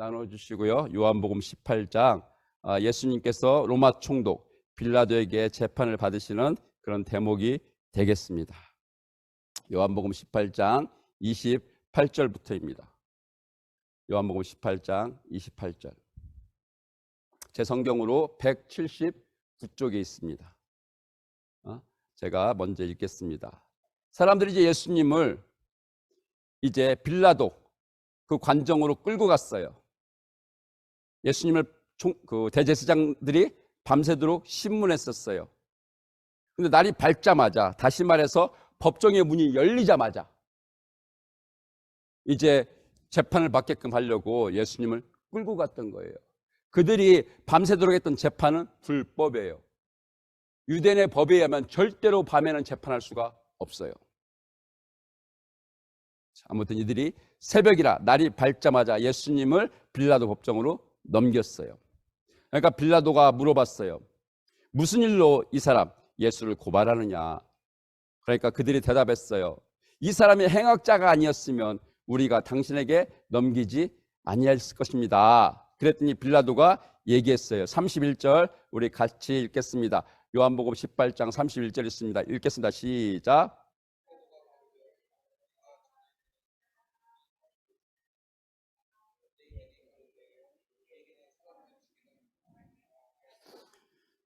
나눠주시고요. 요한복음 18장 예수님께서 로마 총독 빌라도에게 재판을 받으시는 그런 대목이 되겠습니다. 요한복음 18장 28절부터입니다. 요한복음 18장 28절. 제 성경으로 179쪽에 있습니다. 제가 먼저 읽겠습니다. 사람들이 이제 예수님을 이제 빌라도 그 관정으로 끌고 갔어요. 예수님을 그 대제사장들이 밤새도록 신문했었어요. 근데 날이 밝자마자, 다시 말해서 법정의 문이 열리자마자 이제 재판을 받게끔 하려고 예수님을 끌고 갔던 거예요. 그들이 밤새도록 했던 재판은 불법이에요. 유대인의 법에 의하면 절대로 밤에는 재판할 수가 없어요. 아무튼 이들이 새벽이라 날이 밝자마자 예수님을 빌라도 법정으로 넘겼어요. 그러니까 빌라도가 물어봤어요. 무슨 일로 이 사람 예수를 고발하느냐? 그러니까 그들이 대답했어요. 이 사람이 행악자가 아니었으면 우리가 당신에게 넘기지 아니했을 것입니다. 그랬더니 빌라도가 얘기했어요. 31절 우리 같이 읽겠습니다. 요한복음 18장 31절 있습니다. 읽겠습니다. 시작.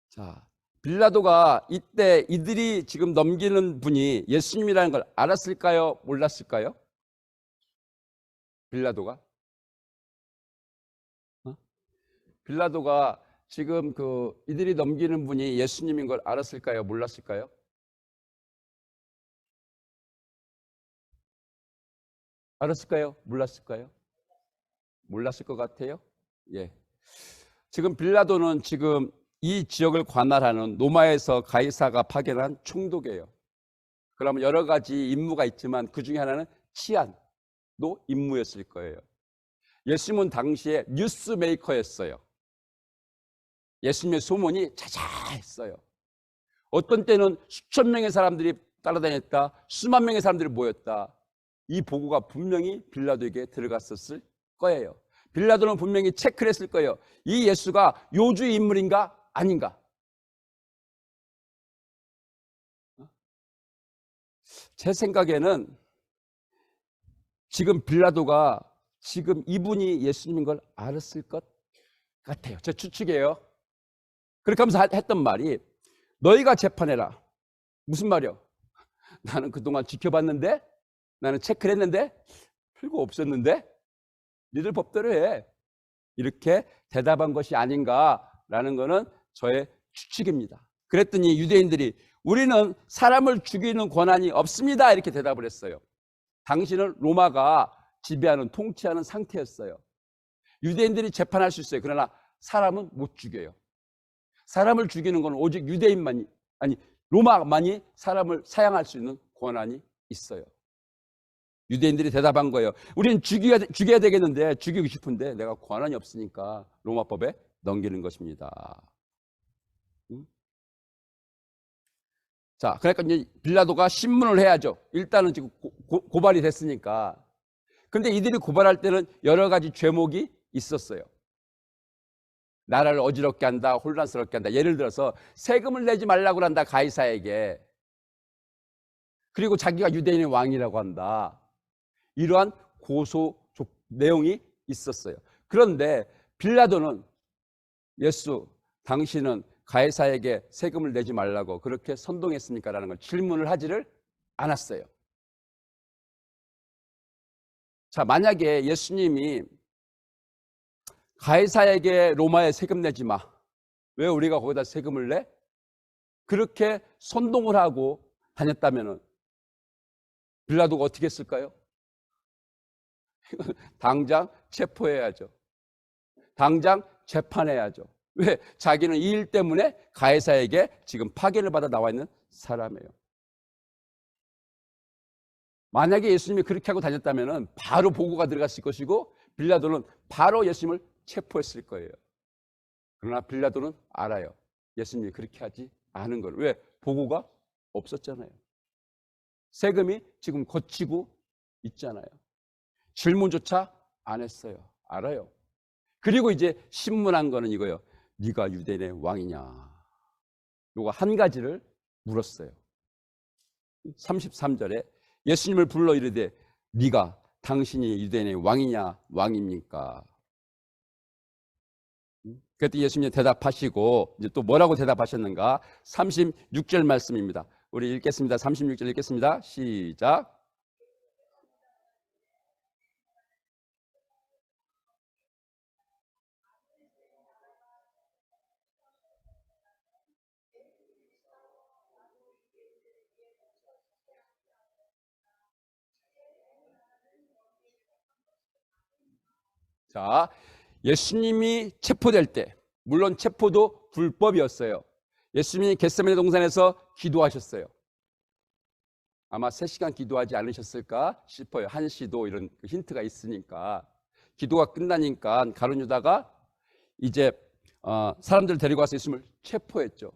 자, 빌라도가 이때 이들이 지금 넘기는 분이 예수님이라는 걸 알았을까요? 몰랐을까요? 빌라도가? 빌라도가 지금 이들이 넘기는 분이 예수님인 걸 알았을까요? 몰랐을까요? 알았을까요? 몰랐을까요? 몰랐을 것 같아요. 예. 지금 빌라도는 지금 이 지역을 관할하는 로마에서 가이사가 파견한 총독이에요. 그러면 여러 가지 임무가 있지만 그 중에 하나는 치안도 임무였을 거예요. 예수님은 당시에 뉴스 메이커였어요. 예수님의 소문이 자자했어요. 어떤 때는 수천 명의 사람들이 따라다녔다, 수만 명의 사람들이 모였다. 이 보고가 분명히 빌라도에게 들어갔었을 거예요. 빌라도는 분명히 체크를 했을 거예요. 이 예수가 요주의 인물인가 아닌가? 제 생각에는 지금 빌라도가 지금 이분이 예수님인 걸 알았을 것 같아요. 제 추측이에요. 그렇게 하면서 했던 말이 너희가 재판해라. 무슨 말이요? 나는 그동안 지켜봤는데, 나는 체크를 했는데 별거 없었는데 니들 법대로 해. 이렇게 대답한 것이 아닌가라는 거는 저의 추측입니다. 그랬더니 유대인들이 우리는 사람을 죽이는 권한이 없습니다. 이렇게 대답을 했어요. 당신은 로마가 지배하는, 통치하는 상태였어요. 유대인들이 재판할 수 있어요. 그러나 사람은 못 죽여요. 사람을 죽이는 건 오직 유대인만이, 아니 로마만이 사람을 사형할 수 있는 권한이 있어요. 유대인들이 대답한 거예요. 우리는 죽여야 되겠는데, 죽이고 싶은데 내가 권한이 없으니까 로마법에 넘기는 것입니다. 자, 그러니까 이제 빌라도가 신문을 해야죠. 일단은 지금 고발이 됐으니까. 근데 이들이 고발할 때는 여러 가지 죄목이 있었어요. 나라를 어지럽게 한다, 혼란스럽게 한다. 예를 들어서 세금을 내지 말라고 한다, 가이사에게. 그리고 자기가 유대인의 왕이라고 한다. 이러한 고소 내용이 있었어요. 그런데 빌라도는 예수, 당신은 가이사에게 세금을 내지 말라고 그렇게 선동했습니까? 라는 걸 질문을 하지를 않았어요. 자, 만약에 예수님이 가이사에게 로마에 세금 내지 마. 왜 우리가 거기다 세금을 내? 그렇게 선동을 하고 다녔다면 빌라도가 어떻게 했을까요? 당장 체포해야죠. 당장 재판해야죠. 왜? 자기는 이 일 때문에 가이사에게 지금 파견을 받아 나와 있는 사람이에요. 만약에 예수님이 그렇게 하고 다녔다면 바로 보고가 들어갔을 것이고 빌라도는 바로 예수님을 체포했을 거예요. 그러나 빌라도는 알아요. 예수님이 그렇게 하지 않은 걸. 왜? 보고가 없었잖아요. 세금이 지금 거치고 있잖아요. 질문조차 안 했어요. 알아요. 그리고 이제 신문한 거는 이거예요. 네가 유대인의 왕이냐. 요거 한 가지를 물었어요. 33절에 예수님을 불러 이르되 네가 당신이 유대인의 왕이냐 왕입니까? 그때 예수님이 대답하시고 이제 또 뭐라고 대답하셨는가? 36절 말씀입니다. 우리 읽겠습니다. 36절 읽겠습니다. 시작. 자, 예수님이 체포될 때, 물론 체포도 불법이었어요. 예수님이 겟세마네 동산에서 기도하셨어요. 아마 3시간 기도하지 않으셨을까 싶어요. 1시도 이런 힌트가 있으니까. 기도가 끝나니까 가룟 유다가 이제 사람들을 데리고 와서 예수님을 체포했죠.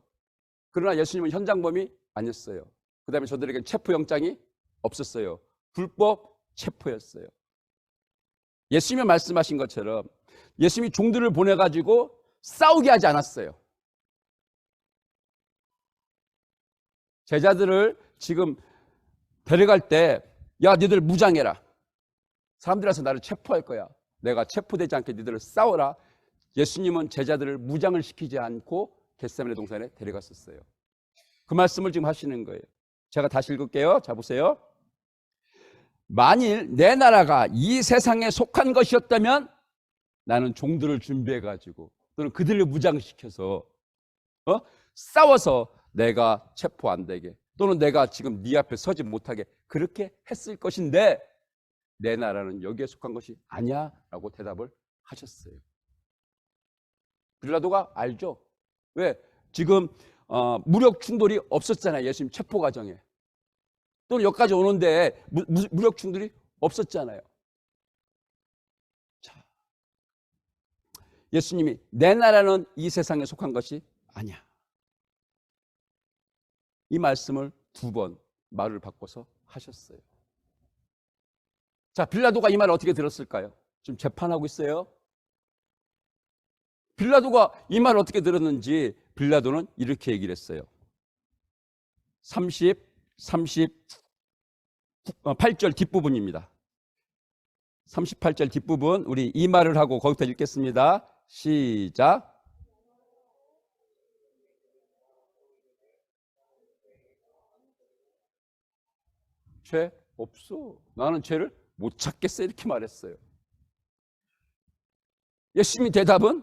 그러나 예수님은 현장범이 아니었어요. 그 다음에 저들에게 체포영장이 없었어요. 불법 체포였어요. 예수님이 말씀하신 것처럼 예수님이 종들을 보내가지고 싸우게 하지 않았어요. 제자들을 지금 데려갈 때, 야, 니들 무장해라. 사람들이 와서 나를 체포할 거야. 내가 체포되지 않게 니들을 싸워라. 예수님은 제자들을 무장을 시키지 않고 겟세마네 동산에 데려갔었어요. 그 말씀을 지금 하시는 거예요. 제가 다시 읽을게요. 자, 보세요. 만일 내 나라가 이 세상에 속한 것이었다면 나는 종들을 준비해가지고 또는 그들을 무장시켜서 싸워서 내가 체포 안 되게 또는 내가 지금 네 앞에 서지 못하게 그렇게 했을 것인데 내 나라는 여기에 속한 것이 아니야 라고 대답을 하셨어요. 빌라도가 알죠. 왜? 지금 무력 충돌이 없었잖아요. 예수님 체포 과정에. 또는 여기까지 오는데 무력 충돌이 없었잖아요. 자, 예수님이 내 나라는 이 세상에 속한 것이 아니야. 이 말씀을 2번 말을 바꿔서 하셨어요. 자, 빌라도가 이 말을 어떻게 들었을까요? 지금 재판하고 있어요. 빌라도가 이 말을 어떻게 들었는지 빌라도는 이렇게 얘기를 했어요. 38절 뒷부분입니다. 38절 뒷부분 우리 이 말을 하고 거기부터 읽겠습니다. 시작. 죄 없어. 나는 죄를 못 찾겠어. 이렇게 말했어요. 예수님이 대답은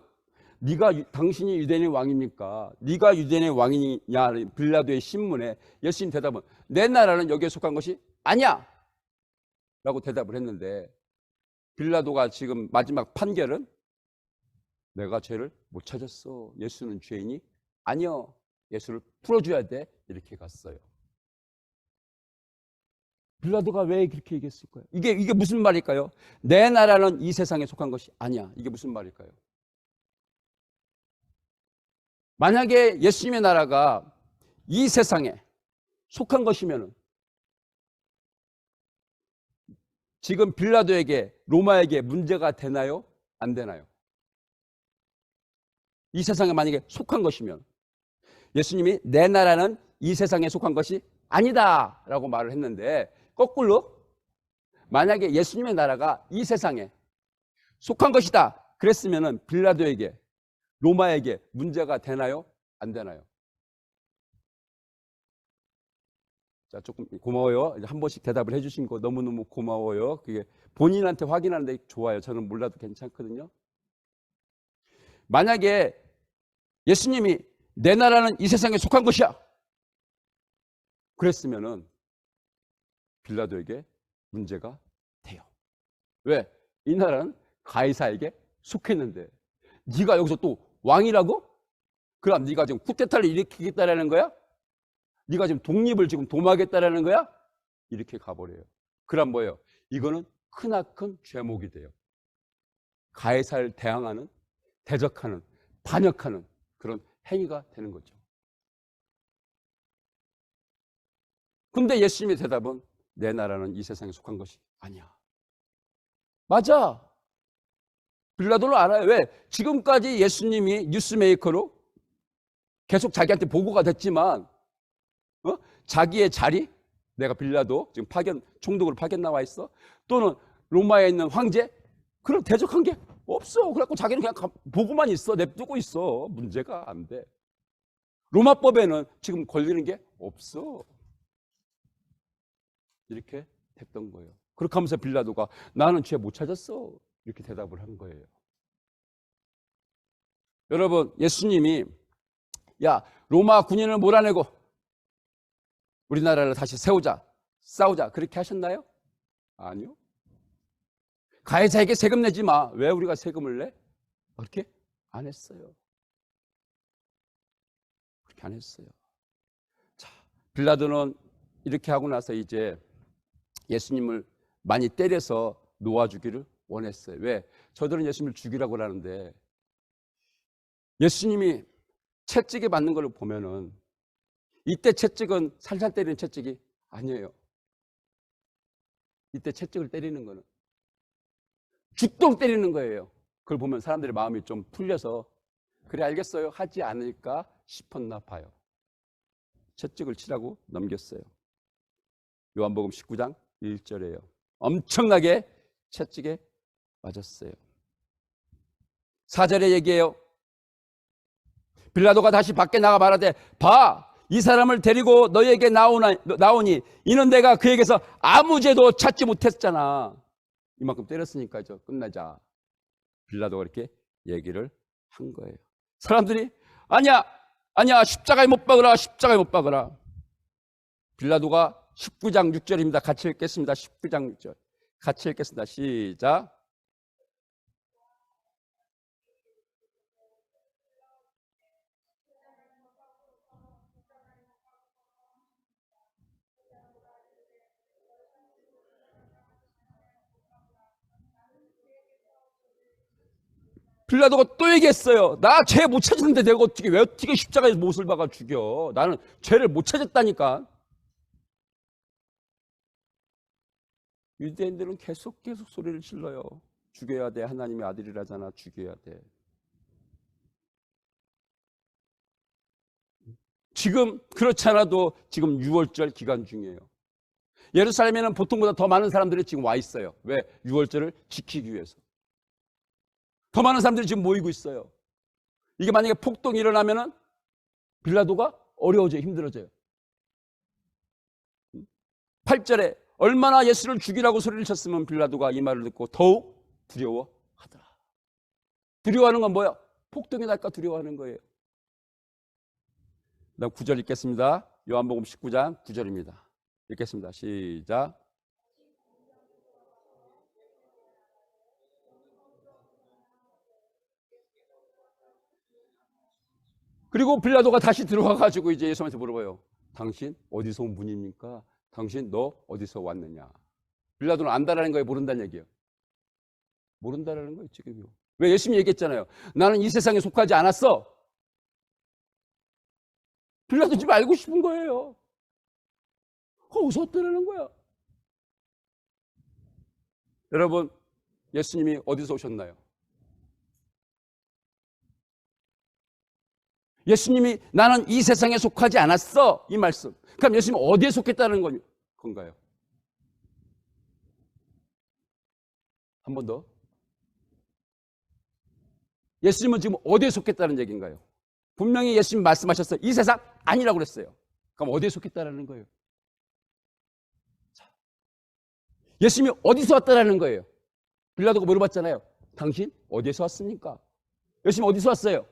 당신이 유대인의 왕입니까? 네가 유대인의 왕이냐? 빌라도의 신문에 예수님 대답은 내 나라는 여기에 속한 것이 아니야 라고 대답을 했는데 빌라도가 지금 마지막 판결은 내가 죄를 못 찾았어. 예수는 죄인이 아니여. 예수를 풀어줘야 돼. 이렇게 갔어요. 빌라도가 왜 그렇게 얘기했을까요? 이게 무슨 말일까요? 내 나라는 이 세상에 속한 것이 아니야. 이게 무슨 말일까요? 만약에 예수님의 나라가 이 세상에 속한 것이면 지금 빌라도에게 로마에게 문제가 되나요? 안 되나요? 이 세상에 만약에 속한 것이면 예수님이 내 나라는 이 세상에 속한 것이 아니다 라고 말을 했는데 거꾸로 만약에 예수님의 나라가 이 세상에 속한 것이다 그랬으면 빌라도에게 로마에게 문제가 되나요? 안 되나요? 자, 조금 고마워요. 한 번씩 대답을 해주신 거 너무너무 고마워요. 그게 본인한테 확인하는데 좋아요. 저는 몰라도 괜찮거든요. 만약에 예수님이 내 나라는 이 세상에 속한 것이야 그랬으면은 빌라도에게 문제가 돼요. 왜? 이 나라는 가이사에게 속했는데 네가 여기서 또 왕이라고? 그럼 네가 지금 쿠데타를 일으키겠다라는 거야? 네가 지금 독립을 지금 도모하겠다라는 거야? 이렇게 가버려요. 그럼 뭐예요? 이거는 크나큰 죄목이 돼요. 가이사를 대항하는, 대적하는, 반역하는 그런 행위가 되는 거죠. 근데 예수님의 대답은 내 나라는 이 세상에 속한 것이 아니야. 맞아. 빌라도는 알아요. 왜? 지금까지 예수님이 뉴스메이커로 계속 자기한테 보고가 됐지만 자기의 자리, 내가 빌라도 지금 총독으로 파견 나와 있어. 또는 로마에 있는 황제, 그런 대적한 게 없어. 그래갖고 자기는 그냥 보고만 있어. 냅두고 있어. 문제가 안 돼. 로마법에는 지금 걸리는 게 없어. 이렇게 됐던 거예요. 그렇게 하면서 빌라도가 나는 죄 못 찾았어. 이렇게 대답을 한 거예요. 여러분, 예수님이 야, 로마 군인을 몰아내고 우리나라를 다시 세우자, 싸우자 그렇게 하셨나요? 아니요. 가해자에게 세금 내지 마. 왜 우리가 세금을 내? 그렇게 안 했어요. 그렇게 안 했어요. 자, 빌라도는 이렇게 하고 나서 이제 예수님을 많이 때려서 놓아주기를 원했어요. 왜? 저들은 예수님을 죽이라고 하는데 예수님이 채찍에 맞는 걸 보면은 이때 채찍은 살살 때리는 채찍이 아니에요. 이때 채찍을 때리는 거는 죽도록 때리는 거예요. 그걸 보면 사람들의 마음이 좀 풀려서 그래 알겠어요 하지 않을까 싶었나 봐요. 채찍을 치라고 넘겼어요. 요한복음 19장 1절에요. 엄청나게 채찍에 맞았어요. 4절에 얘기해요. 빌라도가 다시 밖에 나가 말하되 봐, 이 사람을 데리고 너에게 나오니 이는 내가 그에게서 아무 죄도 찾지 못했잖아. 이만큼 때렸으니까 저 끝나자. 빌라도가 이렇게 얘기를 한 거예요. 사람들이 아니야 십자가에 못 박으라, 십자가에 못 박으라. 빌라도가 19장 6절입니다. 같이 읽겠습니다. 19장 6절 같이 읽겠습니다. 시작. 빌라도가 또 얘기했어요. 나 죄 못 찾았는데 내가 왜 어떻게 십자가에 못을 박아 죽여. 나는 죄를 못 찾았다니까. 유대인들은 계속 소리를 질러요. 죽여야 돼. 하나님의 아들이라잖아. 죽여야 돼. 지금 그렇지 않아도 지금 6월절 기간 중이에요. 예루살렘에는 보통보다 더 많은 사람들이 지금 와 있어요. 왜? 6월절을 지키기 위해서. 더 많은 사람들이 지금 모이고 있어요. 이게 만약에 폭동이 일어나면은 빌라도가 어려워져요. 힘들어져요. 8절에 얼마나 예수를 죽이라고 소리를 쳤으면 빌라도가 이 말을 듣고 더욱 두려워하더라. 두려워하는 건 뭐예요? 폭동이 날까 두려워하는 거예요. 그다음 9절 읽겠습니다. 요한복음 19장 9절입니다. 읽겠습니다. 시작. 그리고 빌라도가 다시 들어와가지고 이제 예수님한테 물어봐요. 당신 어디서 온 분입니까? 당신 너 어디서 왔느냐? 빌라도는 안다라는 거예요? 모른다는 얘기예요? 모른다라는 거예요 지금요. 왜? 예수님이 얘기했잖아요. 나는 이 세상에 속하지 않았어. 빌라도 지금 알고 싶은 거예요. 어디서 왔다라는 거야? 여러분, 예수님이 어디서 오셨나요? 예수님이 나는 이 세상에 속하지 않았어. 이 말씀. 그럼 예수님은 어디에 속했다는 건가요? 한 번 더. 예수님은 지금 어디에 속했다는 얘기인가요? 분명히 예수님 말씀하셨어요. 이 세상 아니라고 그랬어요. 그럼 어디에 속했다는 거예요? 자, 예수님이 어디서 왔다는 거예요? 빌라도가 물어봤잖아요. 당신 어디에서 왔습니까? 예수님 어디서 왔어요?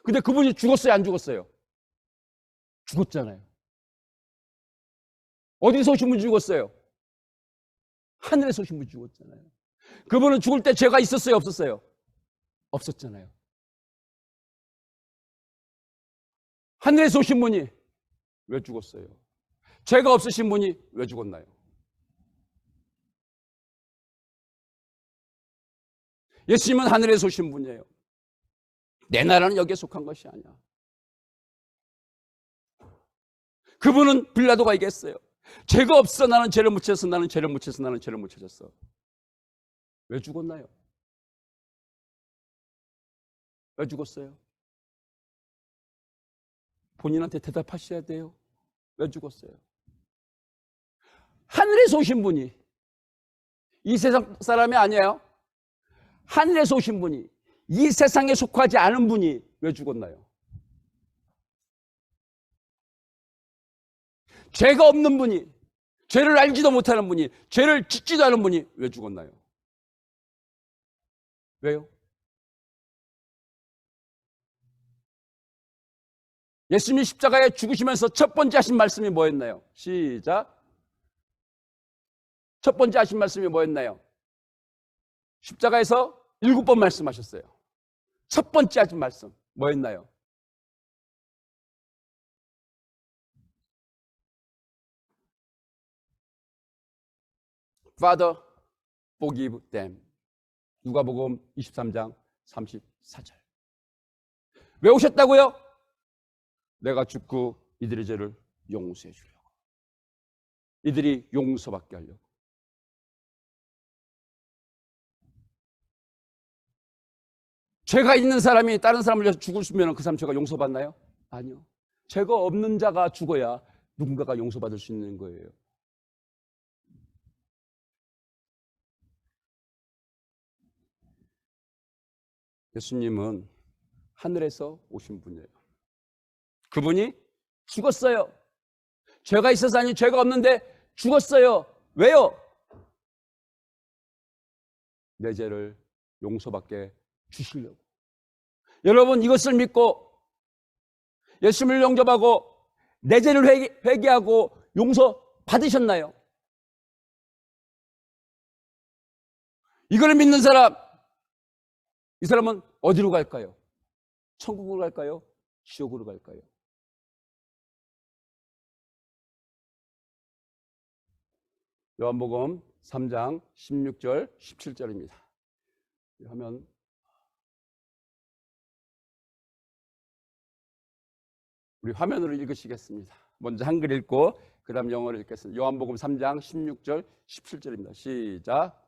근데 그분이 죽었어요? 안 죽었어요? 죽었잖아요. 어디서 오신 분이 죽었어요? 하늘에서 오신 분이 죽었잖아요. 그분은 죽을 때 죄가 있었어요? 없었어요? 없었잖아요. 하늘에서 오신 분이 왜 죽었어요? 죄가 없으신 분이 왜 죽었나요? 예수님은 하늘에서 오신 분이에요. 내 나라는 여기에 속한 것이 아니야. 그분은 빌라도가 얘기했어요. 죄가 없어. 나는 죄를 못 찾았어. 나는 죄를 못 찾았어. 나는 죄를 못 찾았어. 왜 죽었나요? 왜 죽었어요? 본인한테 대답하셔야 돼요. 왜 죽었어요? 하늘에서 오신 분이, 이 세상 사람이 아니에요. 하늘에서 오신 분이, 이 세상에 속하지 않은 분이 왜 죽었나요? 죄가 없는 분이, 죄를 알지도 못하는 분이, 죄를 짓지도 않은 분이 왜 죽었나요? 왜요? 예수님이 십자가에 죽으시면서 첫 번째 하신 말씀이 뭐였나요? 시작. 첫 번째 하신 말씀이 뭐였나요? 십자가에서 7번 말씀하셨어요. 첫 번째 하신 말씀 뭐였나요? Father, forgive them. 누가복음 23장 34절. 왜 오셨다고요? 내가 죽고 이들의 죄를 용서해 주려고. 이들이 용서받게 하려고. 죄가 있는 사람이 다른 사람을 위해서 죽으면 그 사람 죄가 용서받나요? 아니요. 죄가 없는 자가 죽어야 누군가가 용서받을 수 있는 거예요. 예수님은 하늘에서 오신 분이에요. 그분이 죽었어요. 죄가 있어서 아니, 죄가 없는데 죽었어요. 왜요? 내 죄를 용서받게 주시려고. 여러분, 이것을 믿고 예수님을 영접하고 내 죄를 회개하고 용서 받으셨나요? 이걸 믿는 사람, 이 사람은 어디로 갈까요? 천국으로 갈까요? 지옥으로 갈까요? 요한복음 3장 16절 17절입니다. 하면 우리 화면으로 읽으시겠습니다. 먼저 한글 읽고 그 다음 영어로 읽겠습니다. 요한복음 3장 16절 17절입니다. 시작.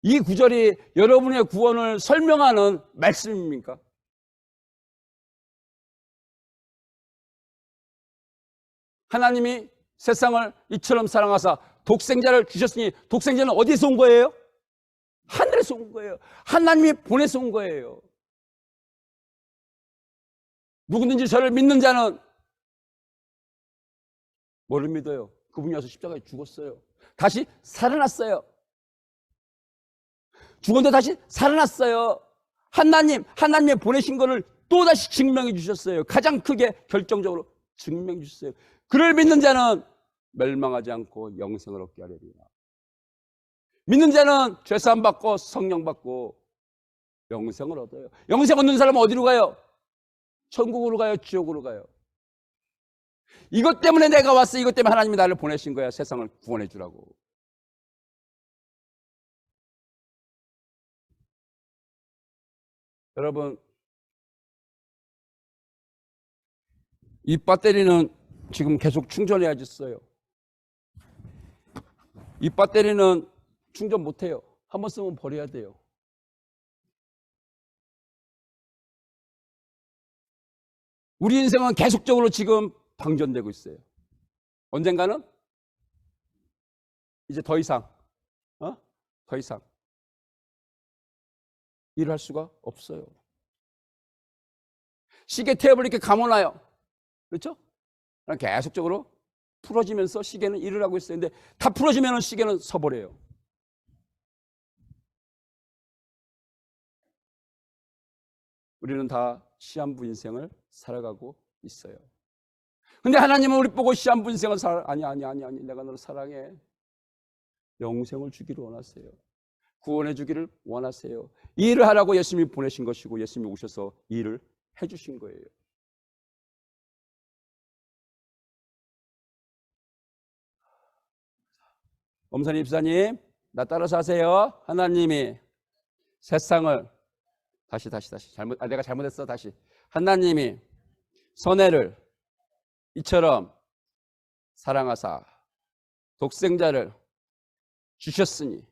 이 구절이 여러분의 구원을 설명하는 말씀입니까? 하나님이 세상을 이처럼 사랑하사 독생자를 주셨으니 독생자는 어디서 온 거예요? 하늘에서 온 거예요. 하나님이 보내서 온 거예요. 누구든지 저를 믿는 자는 뭐를 믿어요? 그분이 와서 십자가에 죽었어요. 다시 살아났어요. 죽었는데 다시 살아났어요. 하나님이 보내신 것을 또다시 증명해 주셨어요. 가장 크게 결정적으로 증명해 주셨어요. 그를 믿는 자는 멸망하지 않고 영생을 얻게 하리라. 믿는 자는 죄사함 받고 성령 받고 영생을 얻어요. 영생 얻는 사람은 어디로 가요? 천국으로 가요? 지옥으로 가요? 이것 때문에 내가 왔어. 이것 때문에 하나님이 나를 보내신 거야. 세상을 구원해 주라고. 여러분, 이 배터리는 지금 계속 충전해야겠어요. 이 배터리는 충전 못해요. 한번 쓰면 버려야 돼요. 우리 인생은 계속적으로 지금 방전되고 있어요. 언젠가는 이제 더 이상 일을 할 수가 없어요. 시계 탭을 이렇게 감아놔요. 그렇죠? 계속적으로 풀어지면서 시계는 일을 하고 있어요. 근데 다 풀어지면 시계는 서버려요. 우리는 다 시한부 인생을 살아가고 있어요. 근데 하나님은 우리 보고 시한부 인생을 아니 내가 너를 사랑해. 영생을 주기를 원하세요. 구원해 주기를 원하세요. 이 일을 하라고 예수님이 보내신 것이고 예수님이 오셔서 이 일을 해주신 거예요. 엄선희 집사님, 나 따라서 하세요. 하나님이 세상을 다시 내가 잘못했어. 다시. 하나님이 선해를 이처럼 사랑하사 독생자를 주셨으니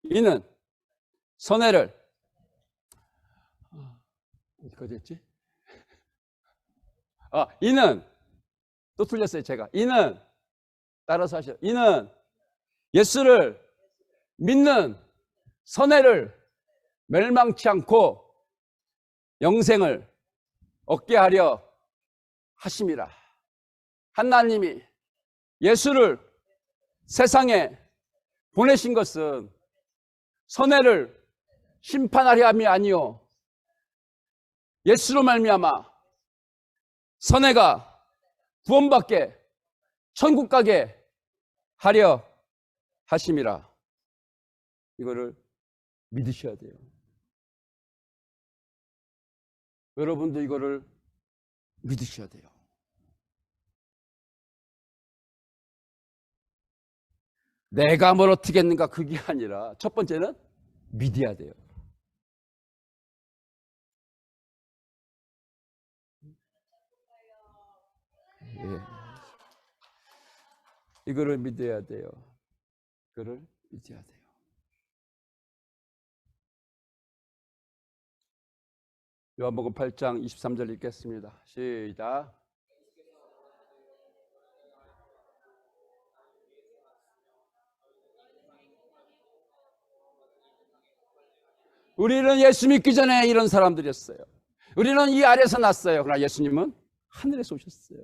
이는 선해를 어디까지 했지? 이는 또 틀렸어요. 제가 이는 따라서 하셔. 이는 예수를 믿는 선해를 멸망치 않고 영생을 얻게 하려 하심이라. 하나님이 예수를 세상에 보내신 것은 선해를 심판하려 함이 아니요 예수로 말미암아 선해가 구원받게 천국 가게 하려 하심이라. 이거를 믿으셔야 돼요. 여러분도 이거를 믿으셔야 돼요. 내가 뭘 어떻게 했는가 그게 아니라 첫 번째는 믿어야 돼요. 예. 이거를 믿어야 돼요. 이거를 믿어야 돼요. 요한복음 8장 23절 읽겠습니다. 시작. 우리는 예수 믿기 전에 이런 사람들이었어요. 우리는 이 아래에서 났어요. 그러나 예수님은 하늘에서 오셨어요.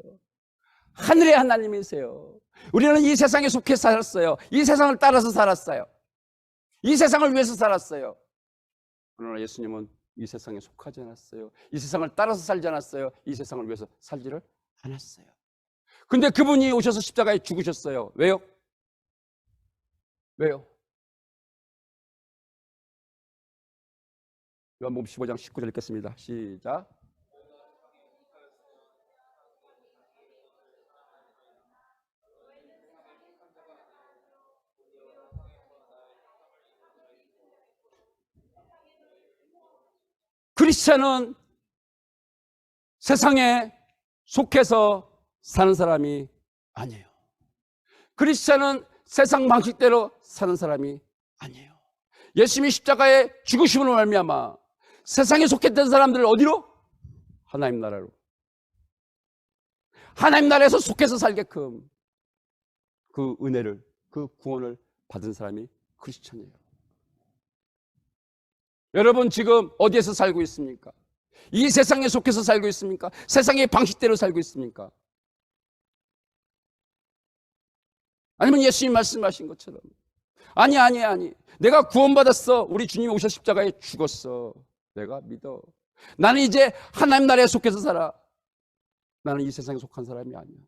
하늘의 하나님이세요. 우리는 이 세상에 속해 살았어요. 이 세상을 따라서 살았어요. 이 세상을 위해서 살았어요. 그러나 예수님은 이 세상에 속하지 않았어요. 이 세상을 따라서 살지 않았어요. 이 세상을 위해서 살지를 않았어요. 근데 그분이 오셔서 십자가에 죽으셨어요. 왜요? 왜요? 요한복음 15장 19절 읽겠습니다. 시작. 크리스찬은 세상에 속해서 사는 사람이 아니에요. 크리스찬은 세상 방식대로 사는 사람이 아니에요. 예수님이 십자가에 죽으심으로 말미암아 세상에 속했던 사람들을 어디로? 하나님 나라로. 하나님 나라에서 속해서 살게끔 그 은혜를, 그 구원을 받은 사람이 크리스찬이에요. 여러분 지금 어디에서 살고 있습니까? 이 세상에 속해서 살고 있습니까? 세상의 방식대로 살고 있습니까? 아니면 예수님 말씀하신 것처럼 아니 내가 구원받았어. 우리 주님이 오셔 십자가에 죽었어. 내가 믿어. 나는 이제 하나님 나라에 속해서 살아. 나는 이 세상에 속한 사람이 아니야.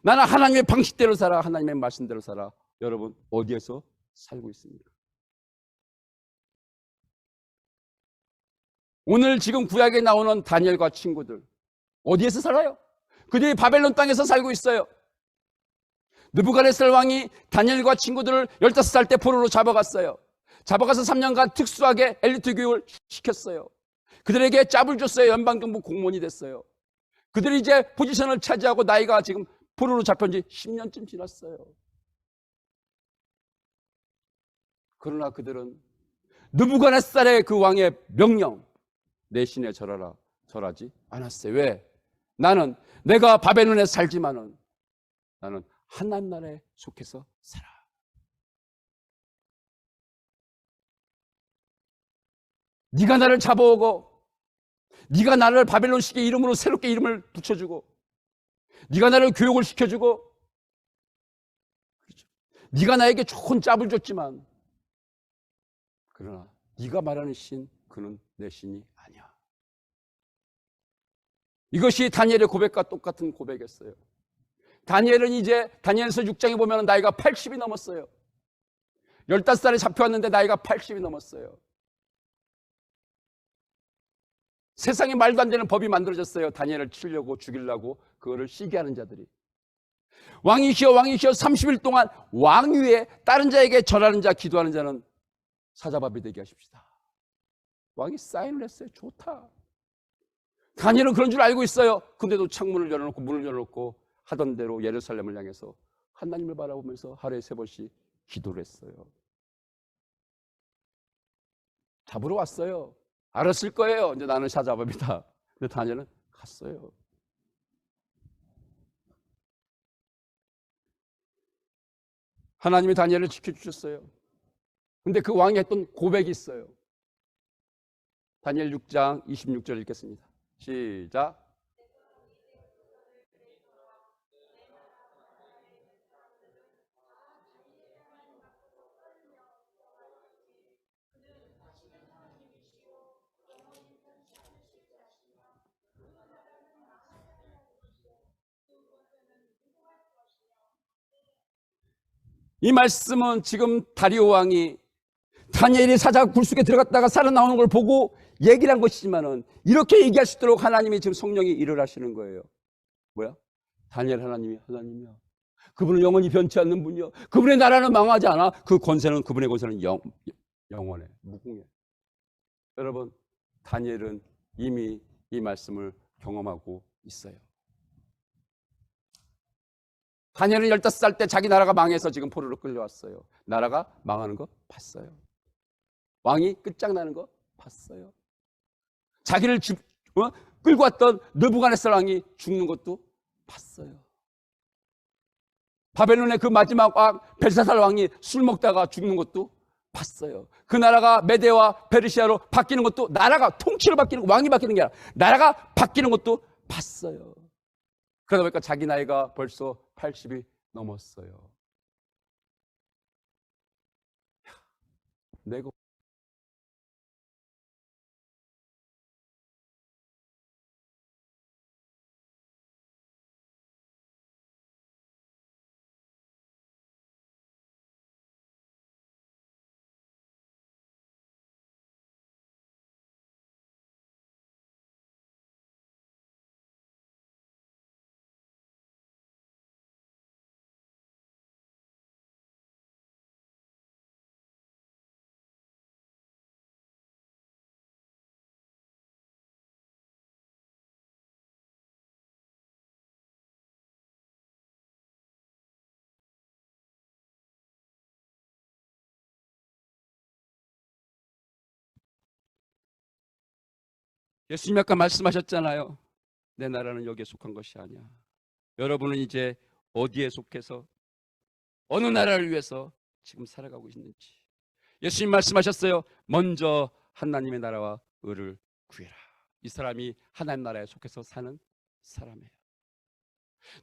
나는 하나님의 방식대로 살아. 하나님의 말씀대로 살아. 여러분 어디에서 살고 있습니까? 오늘 지금 구약에 나오는 다니엘과 친구들 어디에서 살아요? 그들이 바벨론 땅에서 살고 있어요. 느부갓네살 왕이 다니엘과 친구들을 15살 때 포로로 잡아갔어요. 잡아가서 3년간 특수하게 엘리트 교육을 시켰어요. 그들에게 짭을 줬어요. 연방정부 공무원이 됐어요. 그들이 이제 포지션을 차지하고 나이가 지금 포로로 잡힌 지 10년쯤 지났어요. 그러나 그들은 느부갓네살의 그 왕의 명령, 내 신에 절하라, 절하지 않았어요. 왜? 나는 내가 바벨론에 살지만은 나는 하나님 나라에 속해서 살아. 네가 나를 잡아오고 네가 나를 바벨론식의 이름으로 새롭게 이름을 붙여주고 네가 나를 교육을 시켜주고 그렇죠. 네가 나에게 좋은 짭을 줬지만 그러나 네가 말하는 신 그는 내 신이 아니야. 이것이 다니엘의 고백과 똑같은 고백이었어요. 다니엘은 이제 다니엘서 6장에 보면 나이가 80이 넘었어요. 15살에 잡혀왔는데 나이가 80이 넘었어요. 세상에 말도 안 되는 법이 만들어졌어요. 다니엘을 치려고 죽이려고 그거를 시기하는 자들이. 왕이시여 왕이시여 30일 동안 왕위에 다른 자에게 절하는 자 기도하는 자는 사자밥이 되게 하십시다. 왕이 사인을 했어요. 좋다. 다니엘은 그런 줄 알고 있어요. 근데도 창문을 열어놓고 문을 열어놓고 하던 대로 예루살렘을 향해서 하나님을 바라보면서 하루에 3번씩 기도를 했어요. 잡으러 왔어요. 알았을 거예요. 이제 나는 사자밥이다. 근데 다니엘은 갔어요. 하나님이 다니엘을 지켜주셨어요. 근데 그 왕이 했던 고백이 있어요. 다니엘 6장 26절 읽겠습니다. 시작. 이 말씀은 지금 다리오 왕이 다니엘이 사자 굴속에 들어갔다가 살아나오는 걸 보고 얘기를 한 것이지만은 이렇게 얘기할 수 있도록 하나님이 지금 성령이 일을 하시는 거예요. 뭐야? 다니엘 하나님이야. 그분은 영원히 변치 않는 분이요. 그분의 나라는 망하지 않아. 그 권세는 그분의 권세는 영원해. 무궁해. 여러분, 다니엘은 이미 이 말씀을 경험하고 있어요. 다니엘은 15살 때 자기 나라가 망해서 지금 포로로 끌려왔어요. 나라가 망하는 거 봤어요. 왕이 끝장나는 거 봤어요. 자기를 끌고 왔던 느부갓네살 왕이 죽는 것도 봤어요. 바벨론의 그 마지막 왕 벨사살 왕이 술 먹다가 죽는 것도 봤어요. 그 나라가 메데와 페르시아로 바뀌는 것도, 나라가 통치로 바뀌는 거, 왕이 바뀌는 게 아니라 나라가 바뀌는 것도 봤어요. 그러다 보니까 자기 나이가 벌써 80이 넘었어요. 내가 예수님이 아까 말씀하셨잖아요. 내 나라는 여기에 속한 것이 아니야. 여러분은 이제 어디에 속해서 어느 나라를 위해서 지금 살아가고 있는지. 예수님 말씀하셨어요. 먼저 하나님의 나라와 의를 구해라. 이 사람이 하나님 나라에 속해서 사는 사람이에요.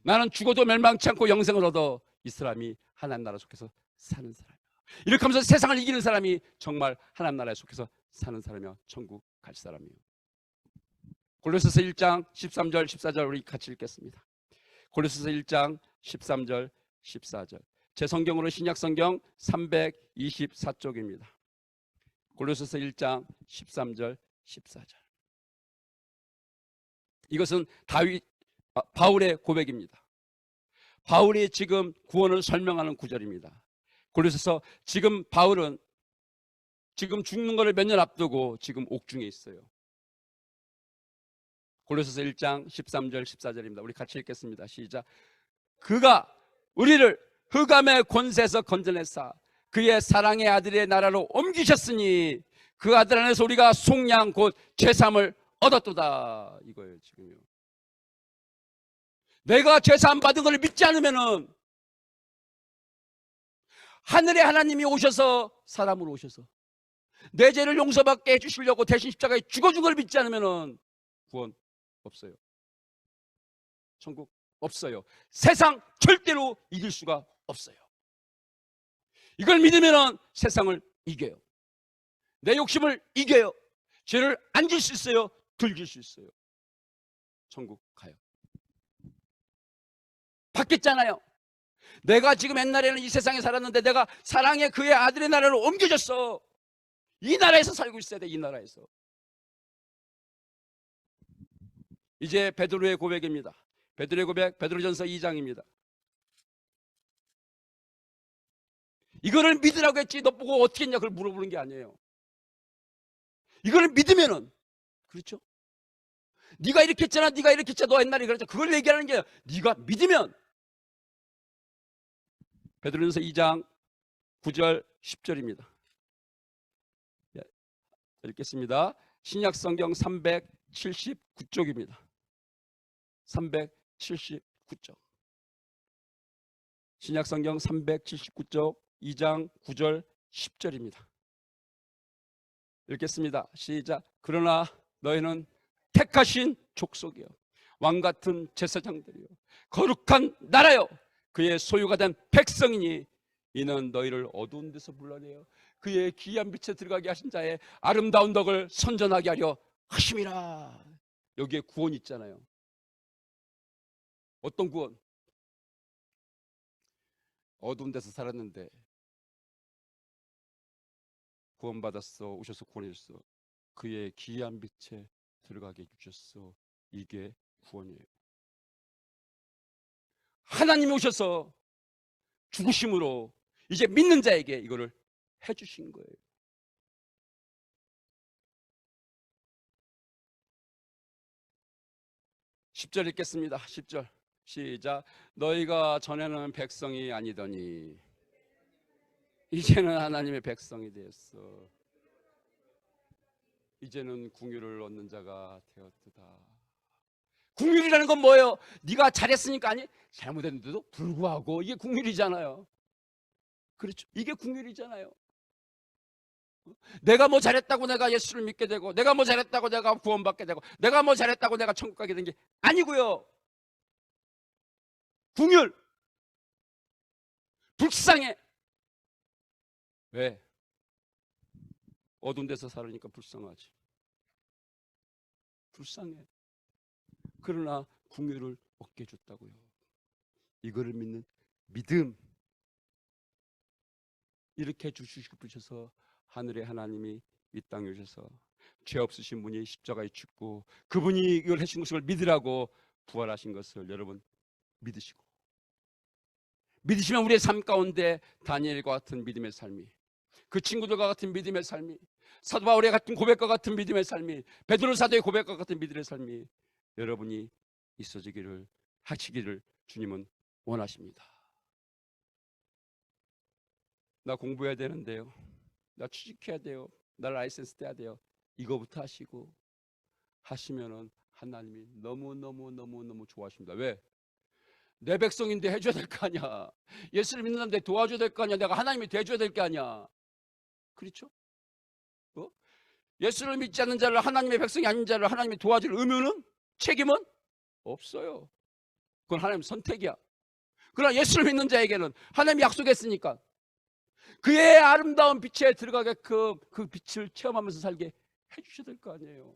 나는 죽어도 멸망치 않고 영생을 얻어. 이 사람이 하나님 나라에 속해서 사는 사람이야. 이렇게 하면서 세상을 이기는 사람이 정말 하나님 나라에 속해서 사는 사람이야. 천국 갈 사람이에요. 골로새서 1장 13절 14절 우리 같이 읽겠습니다. 골로새서 1장 13절 14절. 제 성경으로 신약 성경 324쪽입니다. 골로새서 1장 13절 14절. 이것은 바울의 고백입니다. 바울이 지금 구원을 설명하는 구절입니다. 골로새서 지금 바울은 지금 죽는 것을 몇 년 앞두고 지금 옥중에 있어요. 골로새서 1장 13절 14절입니다. 우리 같이 읽겠습니다. 시작. 그가 우리를 흑암의 권세에서 건져내사 그의 사랑의 아들의 나라로 옮기셨으니 그 아들 안에서 우리가 속량 곧 죄사함을 얻었도다. 이거예요. 지금요. 내가 죄사함 받은 걸 믿지 않으면은 하늘의 하나님이 오셔서 사람으로 오셔서 내 죄를 용서받게 해주시려고 대신 십자가에 죽어준 걸 믿지 않으면은 구원 없어요. 천국 없어요. 세상 절대로 이길 수가 없어요. 이걸 믿으면 세상을 이겨요. 내 욕심을 이겨요. 죄를 안 질 수 있어요. 덜 질 수 있어요. 천국 가요. 바뀌었잖아요. 내가 지금 옛날에는 이 세상에 살았는데 내가 사랑의 그의 아들의 나라로 옮겨졌어. 이 나라에서 살고 있어야 돼. 이 나라에서. 이제 베드로의 고백입니다. 베드로의 고백, 베드로전서 2장입니다. 이거를 믿으라고 했지 너 보고 어떻게 했냐 그걸 물어보는 게 아니에요. 이거를 믿으면은, 그렇죠? 네가 이렇게 했잖아, 네가 이렇게 했잖아, 너 옛날에 그랬잖아, 그걸 얘기하는 게 네가 믿으면. 베드로전서 2장 9절 10절입니다. 읽겠습니다. 신약 성경 379쪽입니다. 379쪽. 신약 성경 379쪽 2장 9절 10절입니다. 읽겠습니다. 시작. 그러나 너희는 택하신 족속이요, 왕같은 제사장들이요, 거룩한 나라요, 그의 소유가 된 백성이니 이는 너희를 어두운 데서 불러내어 그의 귀한 빛에 들어가게 하신 자의 아름다운 덕을 선전하게 하려 하심이라. 여기에 구원이 있잖아요. 어떤 구원? 어두운 데서 살았는데 구원받았어, 오셔서 구원해 줬어. 그의 귀한 빛에 들어가게 해주셨어. 이게 구원이에요. 하나님이 오셔서 죽으심으로 이제 믿는 자에게 이거를 해주신 거예요. 10절 읽겠습니다. 10절 시작. 너희가 전에는 백성이 아니더니 이제는 하나님의 백성이 되었어. 이제는 궁유를 얻는 자가 되었도다. 궁유이라는 건 뭐예요? 네가 잘했으니까 아니, 잘못했는데도 불구하고 이게 궁유이잖아요. 그렇죠? 이게 궁유이잖아요. 내가 뭐 잘했다고 내가 예수를 믿게 되고, 내가 뭐 잘했다고 내가 구원받게 되고, 내가 뭐 잘했다고 내가 천국 가게 된 게 아니고요. 궁율, 불쌍해. 왜? 어두운 데서 살으니까 불쌍하지. 불쌍해. 그러나 궁율을 얻게 해줬다고요. 이거를 믿는 믿음. 이렇게 해주시고 싶으셔서 하늘의 하나님이 이 땅에 오셔서 죄 없으신 분이 십자가에 죽고 그분이 이걸 해주신 것을 믿으라고 부활하신 것을 여러분 믿으시고, 믿으시면 우리의 삶 가운데 다니엘과 같은 믿음의 삶이, 그 친구들과 같은 믿음의 삶이, 사도 바울의 같은 고백과 같은 믿음의 삶이, 베드로 사도의 고백과 같은 믿음의 삶이 여러분이 있어지기를 하시기를 주님은 원하십니다. 나 공부해야 되는데요, 나 취직해야 돼요, 나 라이센스 떼야 돼요, 이거부터 하시고 하시면은 하나님이 너무 좋아하십니다. 왜? 내 백성인데 해줘야 될 거 아니야. 예수를 믿는데 도와줘야 될 거 아니야. 내가 하나님이 돼줘야 될 거 아니야. 그렇죠? 예수를 믿지 않는 자를, 하나님의 백성이 아닌 자를 하나님이 도와줄 의무는, 책임은 없어요. 그건 하나님 선택이야. 그러나 예수를 믿는 자에게는 하나님이 약속했으니까 그의 아름다운 빛에 들어가게 그 빛을 체험하면서 살게 해주셔야 될 거 아니에요.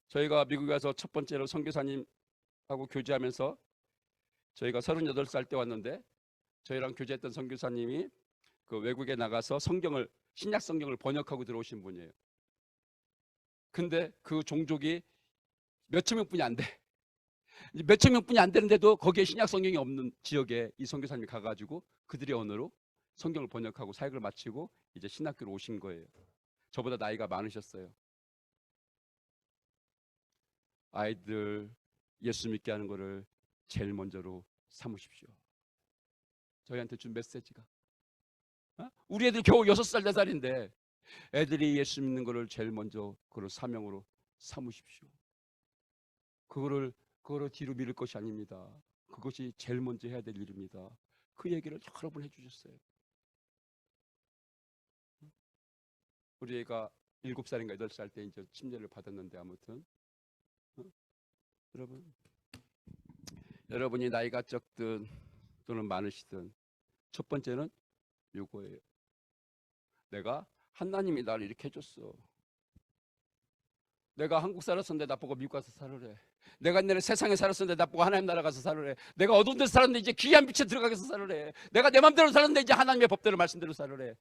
저희가 미국에 와서 첫 번째로 선교사님하고 교제하면서, 저희가 38살 때 왔는데 저희랑 교제했던 선교사님이 그 외국에 나가서 성경을, 신약 성경을 번역하고 들어오신 분이에요. 근데 그 종족이 몇천 명뿐이 안 돼. 몇천 명뿐이 안 되는데도 거기에 신약 성경이 없는 지역에 이 선교사님이 가가지고 그들의 언어로 성경을 번역하고 사역을 마치고 이제 신학교로 오신 거예요. 저보다 나이가 많으셨어요. 아이들 예수 믿게 하는 거를 제일 먼저로 삼으십시오. 저희한테 준 메시지가, 우리 애들 겨우 6살 4살인데 애들이 예수 믿는 거를 제일 먼저 그걸 사명으로 삼으십시오. 그거를 뒤로 미룰 것이 아닙니다. 그것이 제일 먼저 해야 될 일입니다. 그 얘기를 여러 번 해주셨어요. 우리 애가 7살인가 8살 때 이제 침례를 받았는데, 아무튼 여러분이 나이가 적든 또는 많으시든 첫 번째는 요거예요. 내가, 하나님이 나를 이렇게 해줬어. 내가 한국 살았었는데 나보고 미국 가서 살으래. 내가 옛날에 세상에 살았었는데 나보고 하나님 나라 가서 살으래. 내가 어두운 데서 살았는데 이제 귀한 빛에 들어가서 살으래. 내가 내 맘대로 살았는데 이제 하나님의 법대로 말씀대로 살으래.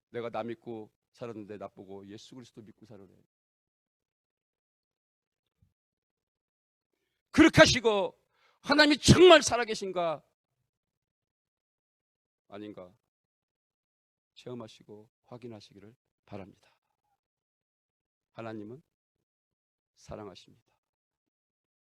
내가 나 믿고 살았는데 나보고 예수 그리스도 믿고 살으래. 그렇게 하시고 하나님이 정말 살아계신가 아닌가 체험하시고 확인하시기를 바랍니다. 하나님은 사랑하십니다.